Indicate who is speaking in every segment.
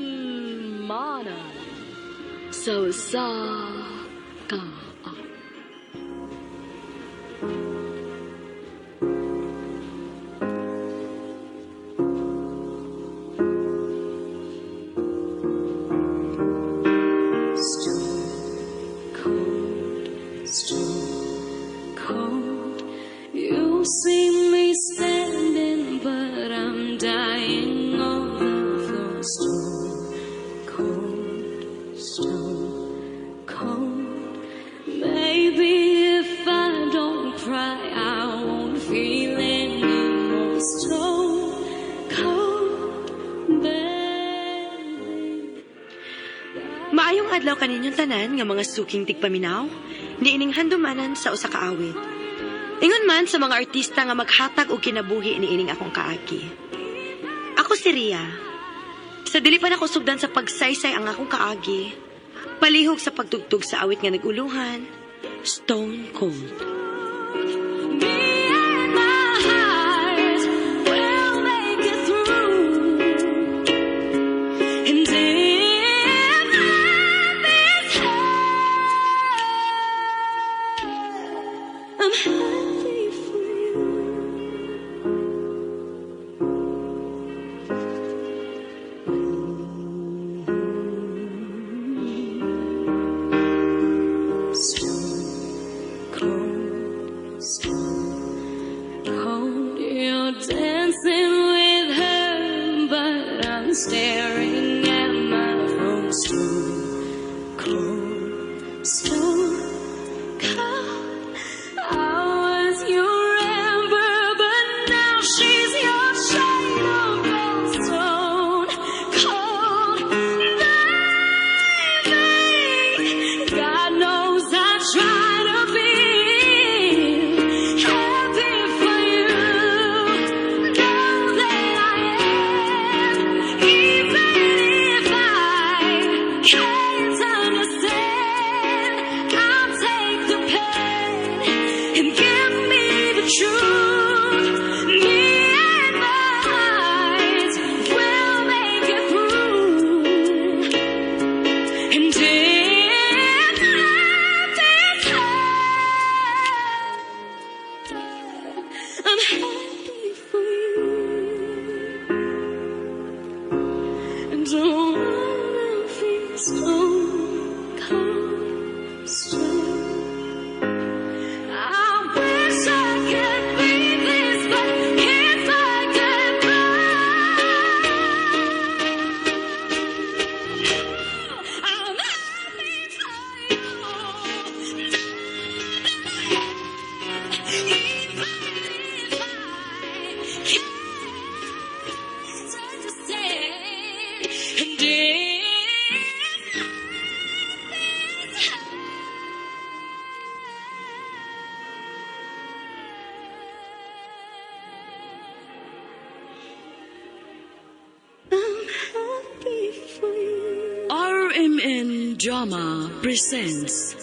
Speaker 1: Handumana so sa ka.
Speaker 2: Cold. You see me standing, but I'm dying on the floor. Stone cold. Maybe if I don't cry, I won't feel anymore. Stone cold, baby.
Speaker 3: Maayong adlaw kaninyong tanan nga mga suking tigpaminaw, niining handumanan sa usa ka awit. Ingon man sa mga artista nga maghatag og kinabuhi niining akong kaagi. Ako si Ria. Sa dili pa nako sugdan sa pagsaysay ang akong kaagi, palihog sa pagtugtog sa awit nga naguluhan, Stone Cold.
Speaker 2: Me and my heart will make it through. And if life is hard, I'm happy for you. Cold, you're dancing with her, but I'm staring at my phone. Stone cold. I was your amber, but now she's your shade of gold. Stone cold, baby. God knows I try to be happy for you. Know that I am, even if I can't understand. I'll take the pain and give me the truth. Me and my eyes will make it through. And if life is hard, I'm happy for you. And don't wanna feel stone cold straight. I wish I could be this, but if I could I'm happy for you. Even if I can't understand, and I'm happy for you.
Speaker 1: RMN Drama presents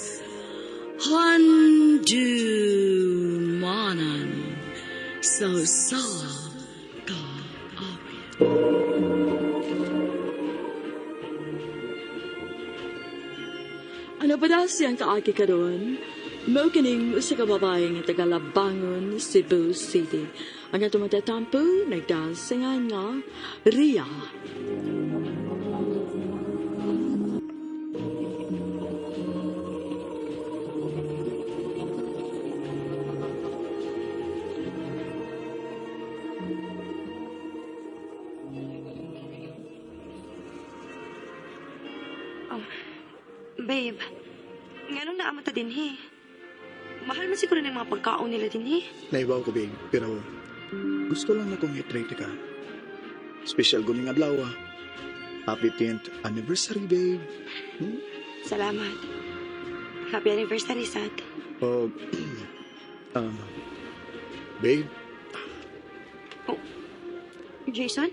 Speaker 1: Handumanan so sa ka. Ano ba daw siyang kaagi ka doon? Mao kining usa ka babae nga taga Labangon, Cebu City. Ang atong matatampo nagdasingan nga Ria.
Speaker 3: Babe, nganong naamata din he? Mahal man siguro ng mga pagkaon nila din he.
Speaker 4: Naibaw ko, babe. Pero gusto lang na kong i-treat ka. Special guning adlaw. Happy 10th anniversary, babe.
Speaker 3: Salamat. Happy anniversary, Sad.
Speaker 4: Oh, babe,
Speaker 3: Oh, Jason?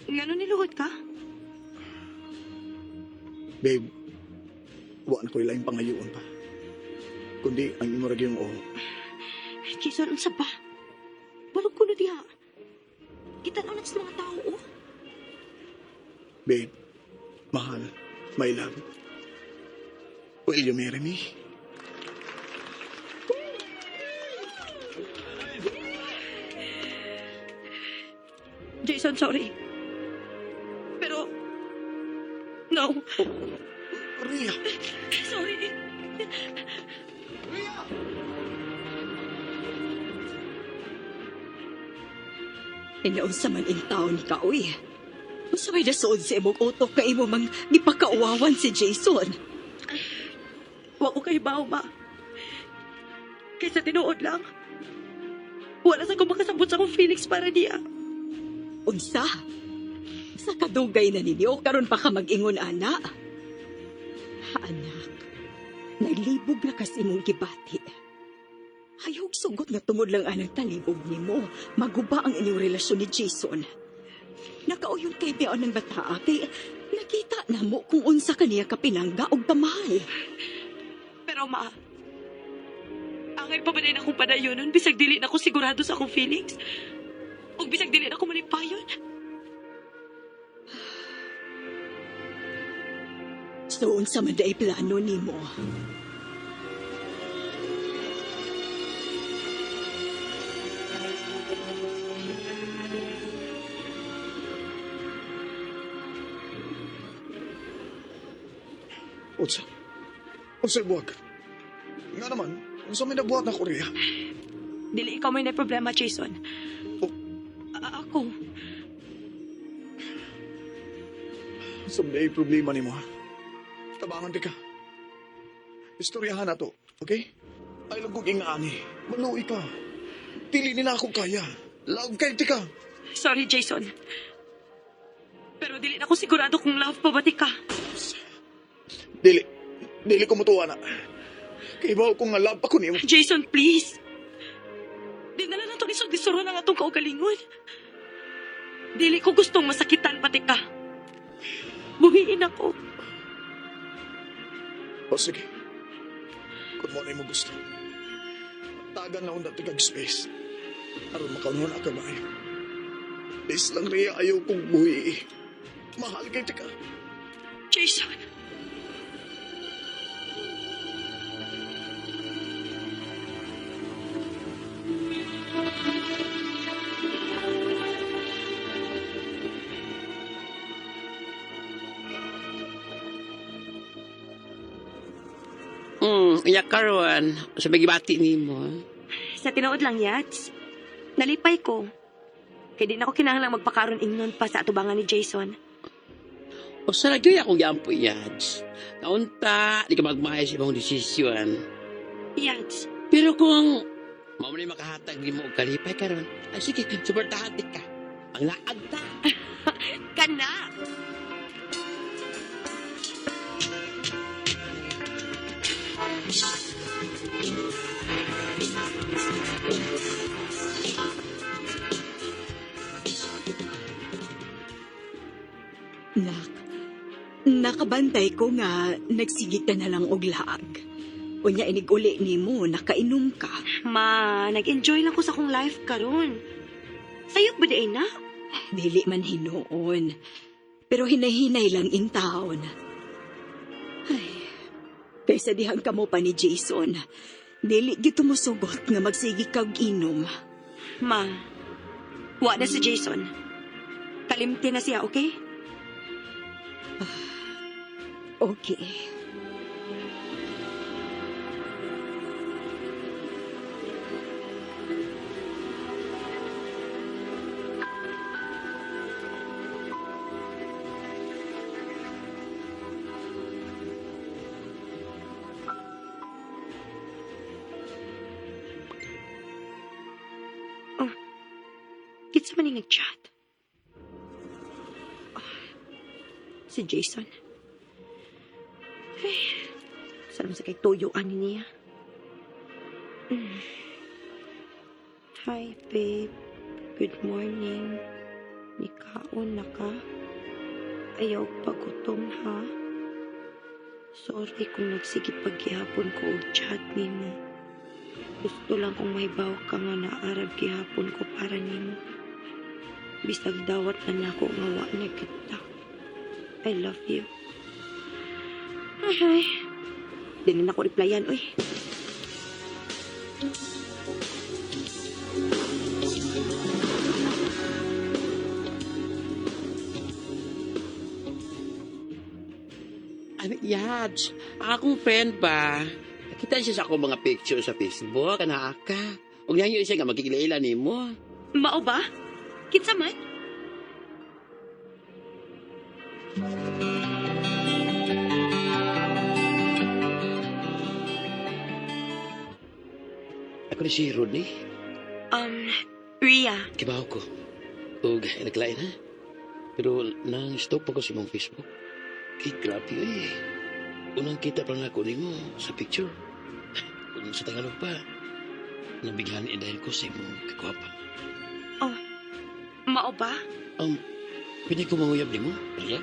Speaker 3: Ngano niluhod ka?
Speaker 4: babe, wa na ko ilaing pangayoon pa. Kundi ang imurag yung
Speaker 3: Jason, unsa ba? Balog ko na diha. Kitanaw na sa mga tao, oh.
Speaker 4: Babe, mahal, my love. Will you marry me?
Speaker 3: Jason, sorry. Pero, no.
Speaker 4: Rhea!
Speaker 3: Sorry.
Speaker 1: Inaunsa man in taon ni Kaoy. Masabay na suod sa imong utok ka imo mang nipakauwawan si Jason.
Speaker 3: Wa ko kay baw, ma. Kaysa tinuod lang. Wala sa ko makasabot sa akong feelings para diya.
Speaker 1: Unsa? Sa kadugay na ninyo, karon pa ka mag-ingon, ana. Anak, naglibog na kasi imong gibati. Hayog sugot nga tungod lang anang talibog nimo. Maguba ang inyong relasyon ni Jason. Nakauyon kay Bea ng bataa kay nakita na mo kung unsa kaniya kapinangga og kamahal.
Speaker 3: Pero, ma, angay pa ba din akong padayonon bisag dili na ako sigurado sa akong feelings? O bisag dili na ako malipayon?
Speaker 1: So, unsa man daay plano nimo?
Speaker 4: Unsa'y buwag? Nga naman, unsa may nabuhat na Korea?
Speaker 3: Dili ikaw may na problema, Jason.
Speaker 4: Oh.
Speaker 3: Ako.
Speaker 4: Someday problema ni mo, ha? Tabangan di ka. Istoryahan na to, okay? Ay lagog ani. Maluwi ka. Dili nila ako kaya. Love kay di ka.
Speaker 3: Sorry, Jason. Pero dili na ako sigurado kung love pa ba ti ka.
Speaker 4: Dili ko mutuwa na. Kay baw kung nga love pa ko niyo.
Speaker 3: Jason, please. Di na lang itong isog-disuro ng atong kaugalingon. Dili ko gustong masakitan pati ka. Buhiin ako.
Speaker 4: O sige. Kung mo na mo gusto. Tagan na unang tigag-space. Aron makaunod na ka ba? Please lang Rhea, ayaw kong buhi. Mahal kay tika.
Speaker 3: Jason.
Speaker 5: Iyak karon sa bagibati nimo.
Speaker 3: Sa tinuod lang, Yats. Nalipay ko. Kaya di na ako kinahanglang magpakaroon ingnon pa sa atubangan ni Jason.
Speaker 5: O sa lagay akong yampo yads. Kaunta, di ka magmahay sa ibang desisyon.
Speaker 3: Yats.
Speaker 5: Pero kung mamali makahatag di mo og kalipay karon, ay sige, suportahan ka. Ang laad ta.
Speaker 3: Kana!
Speaker 1: Nak, nakabantay ko nga nagsigig ka na lang og laag. Unya inig-uli nimo, nakainom ka.
Speaker 3: Ma, nag-enjoy lang ko sa akong life karon. Sayop ba di na?
Speaker 1: Dili man hinuon. Pero hinahinay lang in town. Ay, kaysa dihang kamo pa ni Jason, dili gito mo sugot nga magsigi kag inom.
Speaker 3: Ma, wa na si Jason. Kalimti na siya, okay?
Speaker 1: Okay.
Speaker 3: Kitsa man yung nag-chat. Si Jason. Ay, salam sa kay tuyuan niya. Hi, babe. Good morning. Nikaon na ka? Ayaw pagutom, ha? Sorry kung nagsigit paggihapon ko og chat nimo. Gusto lang kong mahibaw ka nga naarab gihapon ko para nimo. Bisag dawat na nako nga wa na kita. I love you. Ay, dili na ko replyan, uy.
Speaker 5: Ano, Yads? Ang akong friend ba? Nakita siya sa akong mga picture sa Facebook, kana ka. Huwag niya siya nga magkikilaila ni mo.
Speaker 3: Mao ba? Kitsa man?
Speaker 5: Ako ni si Rodney.
Speaker 3: Ria.
Speaker 5: Kibaw ko. Huwag naglain ha. Pero nang-stop ako sa mong Facebook. Kay grabe eh. Unang kita pa nga ako ni mo sa picture. Kung sa Tagalog pa, nabigyan dahil ko sa imong kakwapa.
Speaker 3: Oh, mao ba?
Speaker 5: Pwede ko manguyab ni mo, Ria?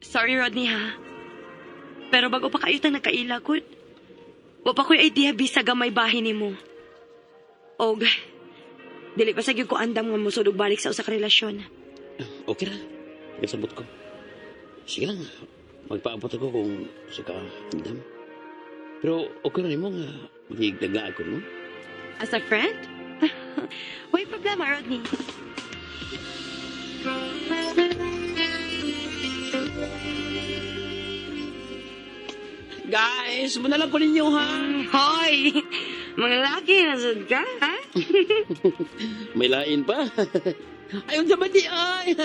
Speaker 3: Sorry, Rodney, ha? Pero bago pa kayo nagkaila, good. Wa pa ko'y idea bisa gamay bahin ni mo. Og, dili pa sa gyud ko andam nga musudog balik sa usa ka relasyon.
Speaker 5: Okay na. Kasabot ko. Sige lang. Magpaabot ako kung sa ka-andam. Pero okay na mo nga magigdaga ako, no?
Speaker 3: As a friend? Way problema, Rodney.
Speaker 5: Guys, muna lang po ninyo, ha?
Speaker 3: Hoy! Mga laki na sud ka, ha?
Speaker 5: May lain pa. Ayun sa bati, ay.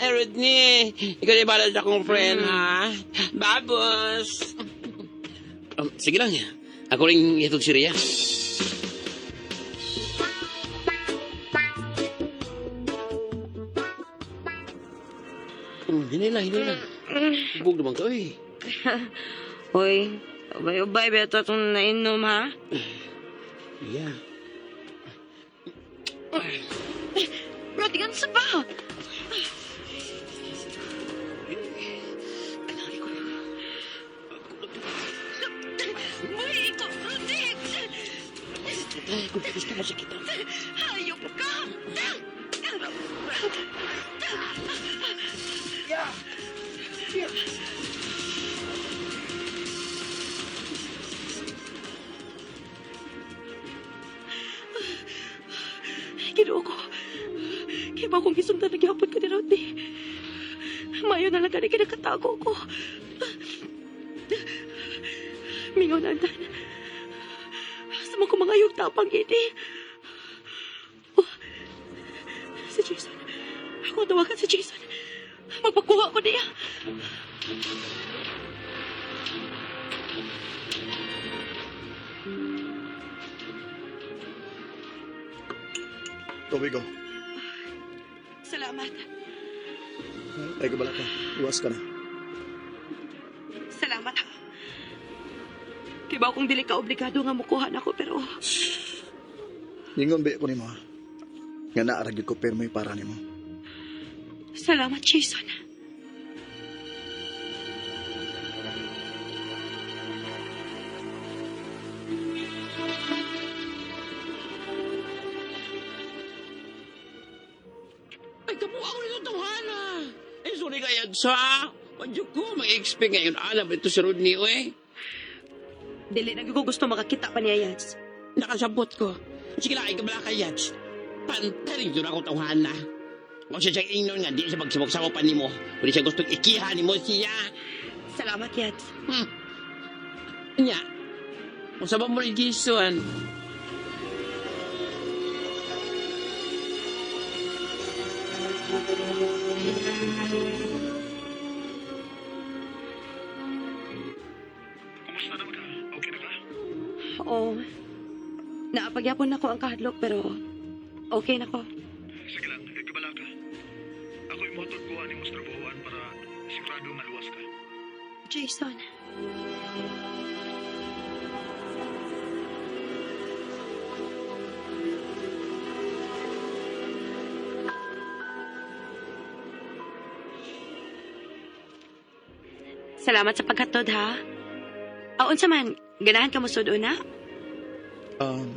Speaker 5: Ay, Rodney. Ikaw na bala sa akong friend, ha? Babos. Sige lang. Ako rin itong si Rhea. Hinila. Bug naman ka, eh.
Speaker 3: Hoy, ubay-ubay beto itong nainom, ha?
Speaker 5: Yeah.
Speaker 3: Rodney, ano sa ba? Uy, ito, Rodney!
Speaker 5: Ay, kung gusto mo sa kita.
Speaker 3: Hayop ka! Ginoo ko. Kaya ba akong gisundan nagyapon ka ni Rodney? Mayo na lang gani kinakatago ko. Mingaw na andan. Sa mga kumangayog tapang ini. Oh, si Jason. Ako tawagan si Jason. Magpakuha ko niya.
Speaker 4: Tubig ko.
Speaker 3: Salamat.
Speaker 4: Ay, kabala ka. Iwas ka na.
Speaker 3: Salamat, ha. Kibaw kung dili ka obligado nga mukuha na ko, pero
Speaker 4: Ingon ba ko ni mo, ha? Nga naaragid ko pero may para ni mo.
Speaker 3: salamat, Jason.
Speaker 5: Ay, kabuha ko nito tawhana. Ay, sorry ka, Yadsa. Padyo ko, mag-expect ngayon. Alam, ito si Rodney, eh.
Speaker 3: Dili na ko gusto makakita pa niya, Yats.
Speaker 5: Nakasabot ko. Sige lang, ay kabala ka, Yads. Pantaring doon ako tawhana. Kung siya siyang ingnon nga, di siya magsabok-sabok pa ni mo. Kung di siya gustong ikiha ni mo siya.
Speaker 3: Salamat, Yats.
Speaker 5: Nya, kung sabang mo ni Jason,
Speaker 3: Oo. Naapagyapon na ko ang kahadlok, pero okay na ko.
Speaker 4: Sige lang, ikaw Ako yung motor ko ani mo trabahoan para sigurado maluwas ka.
Speaker 3: Jason. Salamat sa paghatod, ha? Unsa man, ganahan ka mo sud una?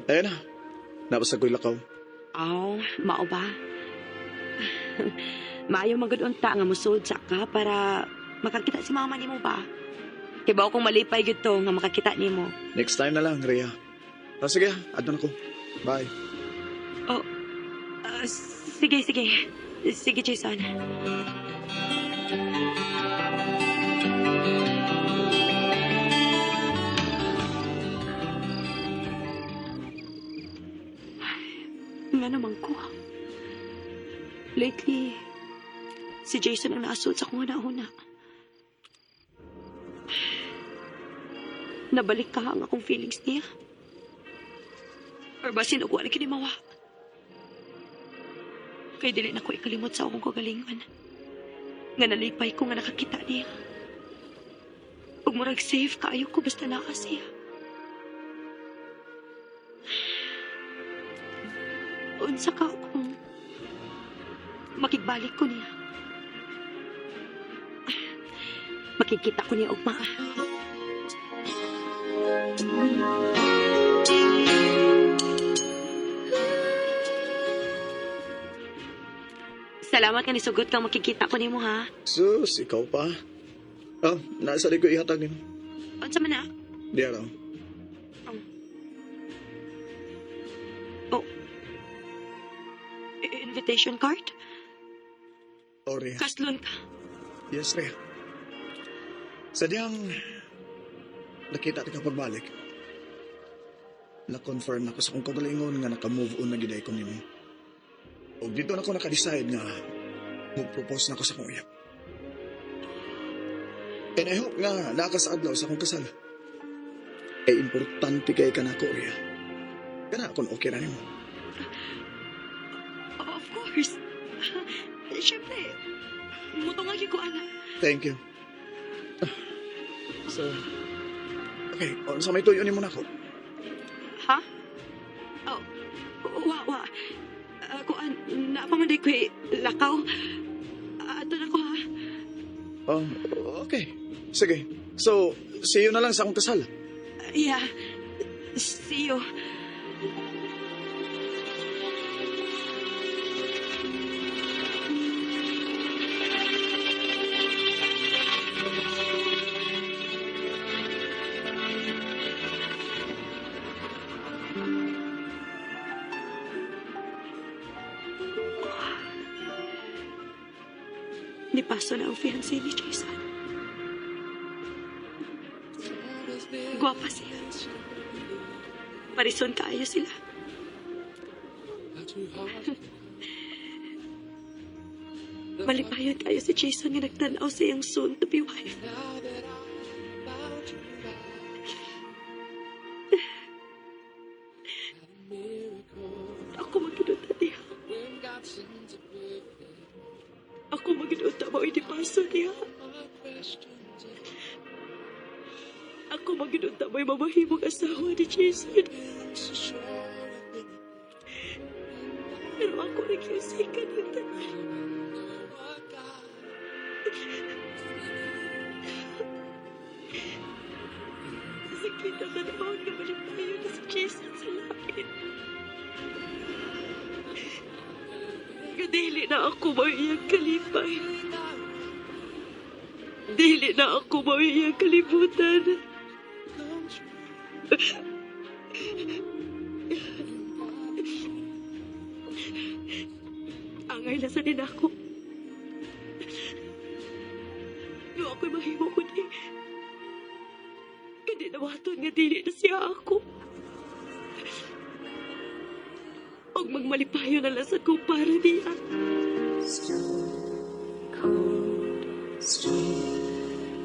Speaker 4: Ayun na. Napasag ko'y lakaw.
Speaker 3: Mao ba? Maayo magud unta nga musud sa ka para makakita si mama nimo ba? Kay ba kung malipay gyud to nga makakita nimo.
Speaker 4: Next time na lang, Rhea. Sige, adto na ko. Bye.
Speaker 3: Sige. Sige, Jason. Nga naman ko. Lately, si Jason ang naasod sa kong una-una. Nabalik ka ang akong feelings niya. Or ba sinugwa na kinimawa? Kay dili na ko ikalimot sa akong kagalingon. Nga nalipay ko nga nakakita niya. Ug murag safe kaayo ko basta naa siya. Unsa ka kung makigbalik ko niya. Makikita ko niya ugma. Salamat ka ni sugot kang makikita ko nimo ha.
Speaker 4: Sus, ikaw pa. Nasa di ko ihatag nimo.
Speaker 3: Unsa man na?
Speaker 4: Di araw.
Speaker 3: Invitation card?
Speaker 4: Oh, Rhea.
Speaker 3: Kaslon ka.
Speaker 4: Yes, Rhea. Sadyang nakita ka pagbalik. Na-confirm na ko sa kong kagalingon nga naka-move on na giday ko nimo. O dito na ko naka-decide nga mag-propose na ko sa kong uyab. And I hope nga nakasaadlaw sa akong kasal. Ay importante kay ka na ko, Rhea. Kana kung okay na nimo.
Speaker 3: Of course. Siyempre, mutong ko, ana.
Speaker 4: Thank you. So, okay, sa may tuyo ni mo na ako.
Speaker 3: Ha? Wa. Kuan, napamanday ko lakaw. Ato na ko, ha?
Speaker 4: Okay. Sige. So, see you na lang sa akong kasal.
Speaker 3: Yeah. See you. Nipaso na ang fiancé ni Jason. Guwapa siya. Parison kaayo sila. Malipayon kayo si Jason nga nagtanaw sa iyang soon-to-be wife. Ako magidunta niya. Ako magidunta mo inipaso niya. Ako magidunta mo'y mamahimong asawa ni Jason. Pero ako nag-iusikan yung tanan. Sakit ang tanawag na malipayo na si Jason sa lapit. Dili na ako maiyang kalipay. Dili na ako maiyang kalibutan. Angay na sa din ako. Yung ako'y mahimo ko di. Hindi nawaton nga dili na siya ako. Og magmalipayo na lang sa ko para niya.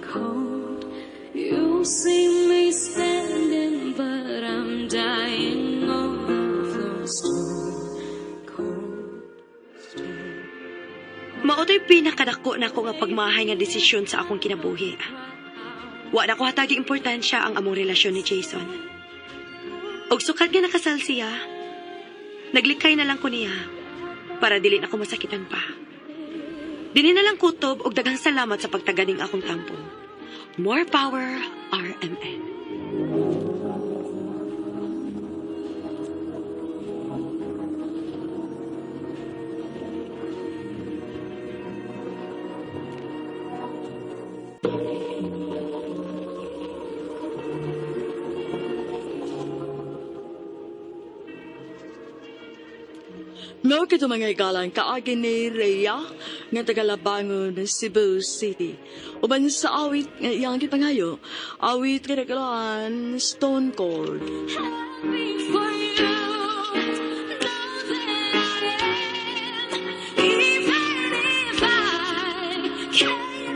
Speaker 2: Cold. You see me standing, but I'm dying on the floor. Stone cold.
Speaker 3: Mao Mao to'y pinakadako na ko nga pagmahay nga desisyon sa akong kinabuhi. Wa na ko hatagi importansya ang among relasyon ni Jason. Og sukad nga nakasal siya, naglikay na lang ko niya para dili na ko masakitan pa. Dili na lang kutob og daghang salamat sa pagtaganing akong tampo. More power, RMN.
Speaker 6: No, kito mga ikalang kaagi ni Rhea nga tagalabangon ng Cebu City. Uban sa awit nga iyang kitangayo, awit kinagalaan Stone Cold.
Speaker 2: For you, know that I am, even if I can't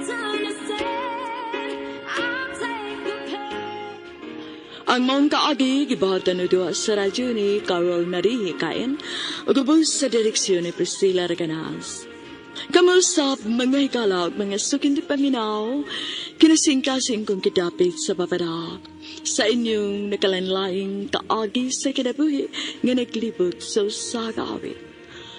Speaker 2: understand, I'll take the pain.
Speaker 6: Ang mong kaagi, gibahatan na duwa sa radyo ni Carol Narihi Kain, ugubos sa direksyon ni Priscilla Reganas. Kamusap mga higala at mga sukin di paminaw, kinasing-kasing kong kidapit sa papada sa inyong nakalanlaing kaagi sa kinabuhi nga naglibot sa usagawit.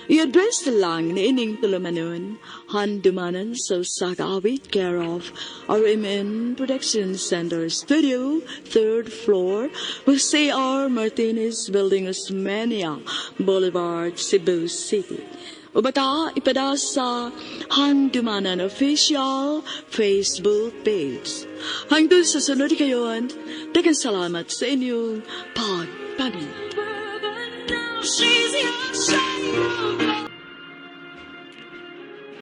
Speaker 6: I-address lang ni ining tulumanon, handumanan sa usagawit, care of RMN Production Center Studio, 3rd floor, Jose R. Martinez Building, Osmeña Boulevard, Cebu City. O bata, ipada sa Handumanan Official Facebook page. Hangtod sa sunod kayon, daghang salamat sa inyong pagpanin.
Speaker 2: Now she's your shadow.